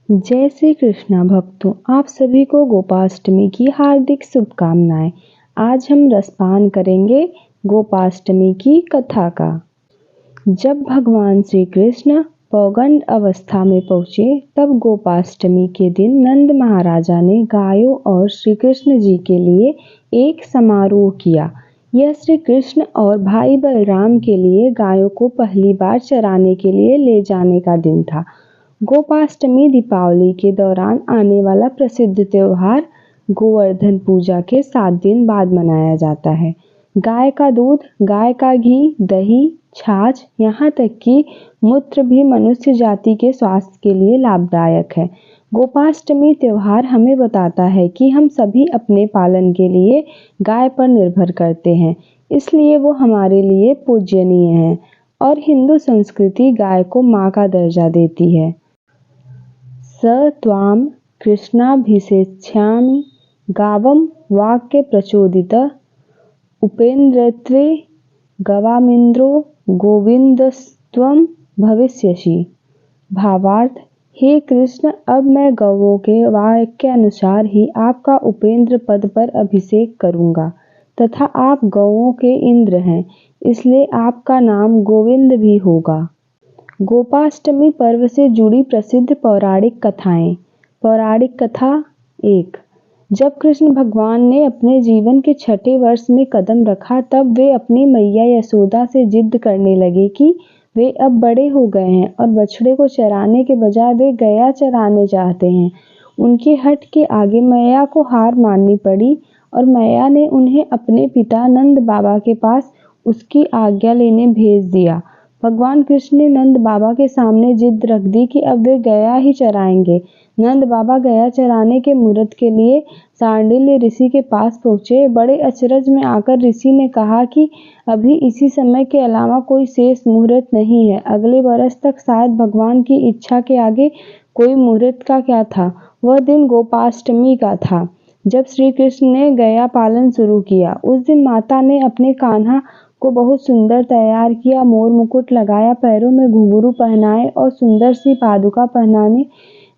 जय श्री कृष्णा भक्तों, आप सभी को गोपाष्टमी की हार्दिक शुभकामनाएं। आज हम रसपान करेंगे गोपाष्टमी की कथा का। जब भगवान श्री कृष्ण पौगंड अवस्था में पहुँचे तब गोपाष्टमी के दिन नंद महाराजा ने गायों और श्री कृष्ण जी के लिए एक समारोह किया। यह श्री कृष्ण और भाई बलराम के लिए गायों को पहली बार चराने के लिए ले जाने का दिन था। गोपाष्टमी दीपावली के दौरान आने वाला प्रसिद्ध त्योहार गोवर्धन पूजा के 7 दिन बाद मनाया जाता है। गाय का दूध, गाय का घी, दही, छाछ, यहाँ तक कि मूत्र भी मनुष्य जाति के स्वास्थ्य के लिए लाभदायक है। गोपाष्टमी त्योहार हमें बताता है कि हम सभी अपने पालन के लिए गाय पर निर्भर करते हैं, इसलिए वो हमारे लिए पूजनीय है और हिंदू संस्कृति गाय को माँ का दर्जा देती है। स त्वां कृष्णाभिषेक्ष्यामि गावं वाक्य प्रचोदित उपेन्द्रत्वे गवामिन्द्रो गोविंदस्त्वं भविष्यसि। भावार्थ, हे कृष्ण, अब मैं गौओं के वाक्य अनुसार ही आपका उपेंद्र पद पर अभिषेक करूंगा तथा आप गौओं के इंद्र हैं, इसलिए आपका नाम गोविंद भी होगा। गोपाष्टमी पर्व से जुड़ी प्रसिद्ध पौराणिक कथाएं। पौराणिक कथा 1। जब कृष्ण भगवान ने अपने जीवन के 6ठे वर्ष में कदम रखा तब वे अपनी मैया यशोदा से जिद करने लगे कि वे अब बड़े हो गए हैं और बछड़े को चराने के बजाय वे गैया चराने चाहते हैं। उनके हठ के आगे मैया को हार माननी पड़ी और मैया ने उन्हें अपने पिता नंद बाबा के पास उसकी आज्ञा लेने भेज दिया। भगवान कृष्ण ने नंद बाबा के सामने जिद रख दी कि अब वे गया ही चराएंगे। नंद बाबा गया चराने के मुहूर्त के लिए सांडिल्य ऋषि के पास पहुंचे। बड़े अचरज में आकर ऋषि ने कहा कि अभी इसी समय के अलावा कोई शेष मुहूर्त नहीं है। अगले वर्ष तक शायद भगवान की इच्छा के आगे कोई मुहूर्त का क्या था। वह दिन गोपाष्टमी का था जब श्री कृष्ण ने गया पालन शुरू किया। उस दिन माता ने अपने कान्हा को बहुत सुंदर तैयार किया, मोर मुकुट लगाया, पैरों में घुंघरू पहनाए और सुंदर सी पादुका पहनाने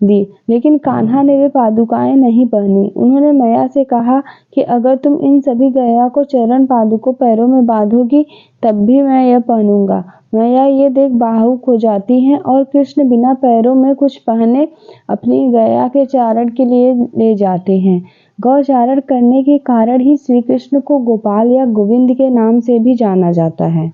दी, लेकिन कान्हा ने वे पादुकाएं नहीं पहनी। उन्होंने मैया से कहा कि अगर तुम इन सभी गया को चरण पादुकों पैरों में बांधोगी तब भी मैं यह पहनूंगा। मैया ये देख भावुक हो जाती हैं और कृष्ण बिना पैरों में कुछ पहने अपनी गया के चारण के लिए ले जाते हैं। गौचारण करने के कारण ही श्री कृष्ण को गोपाल या गोविंद के नाम से भी जाना जाता है।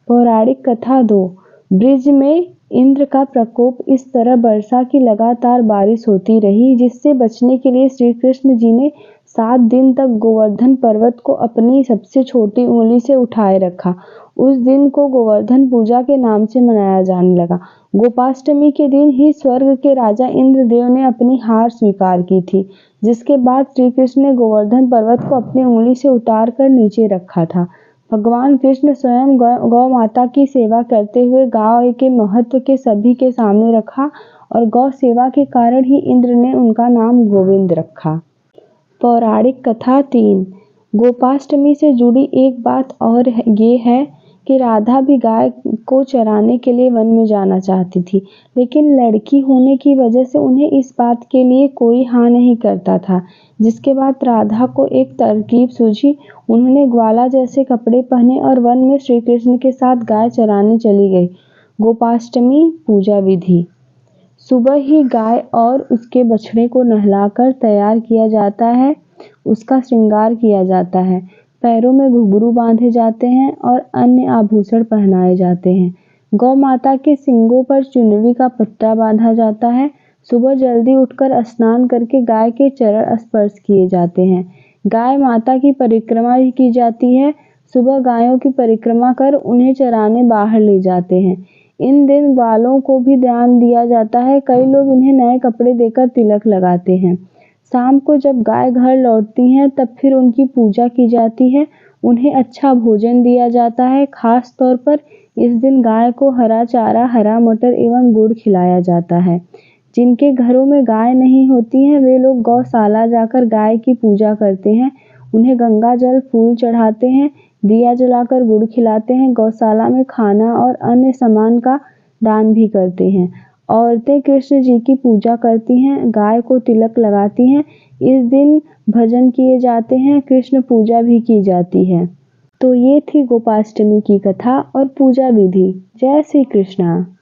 पौराणिक कथा 2। ब्रिज में इंद्र का प्रकोप। इस तरह वर्षा की लगातार बारिश होती रही, जिससे बचने के लिए श्री कृष्ण जी ने 7 दिन तक गोवर्धन पर्वत को अपनी सबसे छोटी उंगली से उठाए रखा। उस दिन को गोवर्धन पूजा के नाम से मनाया जाने लगा। गोपाष्टमी के दिन ही स्वर्ग के राजा इंद्रदेव ने अपनी हार स्वीकार की थी, जिसके बाद श्री कृष्ण ने गोवर्धन पर्वत को अपनी उंगली से उतार कर नीचे रखा था। भगवान कृष्ण स्वयं गौ माता की सेवा करते हुए गाय के महत्व के सभी के सामने रखा और गौ सेवा के कारण ही इंद्र ने उनका नाम गोविंद रखा। पौराणिक कथा 3। गोपाष्टमी से जुड़ी एक बात और ये है कि राधा भी गाय को चराने के लिए वन में जाना चाहती थी, लेकिन लड़की होने की वजह से उन्हें इस बात के लिए कोई हाँ नहीं करता था। जिसके बाद राधा को एक तरकीब सूझी। उन्होंने ग्वाला जैसे कपड़े पहने और वन में श्री कृष्ण के साथ गाय चराने चली गई। गोपाष्टमी पूजा विधि। सुबह ही गाय और उसके बछड़े को नहलाकर तैयार किया जाता है, उसका श्रृंगार किया जाता है, पैरों में घुंघरू बांधे जाते हैं और अन्य आभूषण पहनाए जाते हैं। गौ माता के सींगों पर चुनरी का पट्टा बांधा जाता है। सुबह जल्दी उठकर स्नान करके गाय के चरण स्पर्श किए जाते हैं। गाय माता की परिक्रमा भी की जाती है। सुबह गायों की परिक्रमा कर उन्हें चराने बाहर ले जाते हैं। इन दिन ग्वालों को भी ध्यान दिया जाता है। कई लोग उन्हें नए कपड़े देकर तिलक लगाते हैं। शाम को जब गाय घर लौटती हैं तब फिर उनकी पूजा की जाती है। उन्हें अच्छा भोजन दिया जाता है। खास तौर पर इस दिन गाय को हरा चारा, हरा मटर एवं गुड़ खिलाया जाता है। जिनके घरों में गाय नहीं होती हैं वे लोग गौशाला जाकर गाय की पूजा करते हैं, उन्हें गंगा जल, फूल चढ़ाते हैं, दिया जलाकर गुड़ खिलाते हैं, गौशाला में खाना और अन्य सामान का दान भी करते हैं औरतें कृष्ण जी की पूजा करती हैं, गाय को तिलक लगाती हैं। इस दिन भजन किए जाते हैं, कृष्ण पूजा भी की जाती है। तो ये थी गोपाष्टमी की कथा और पूजा विधि। जय श्री कृष्णा।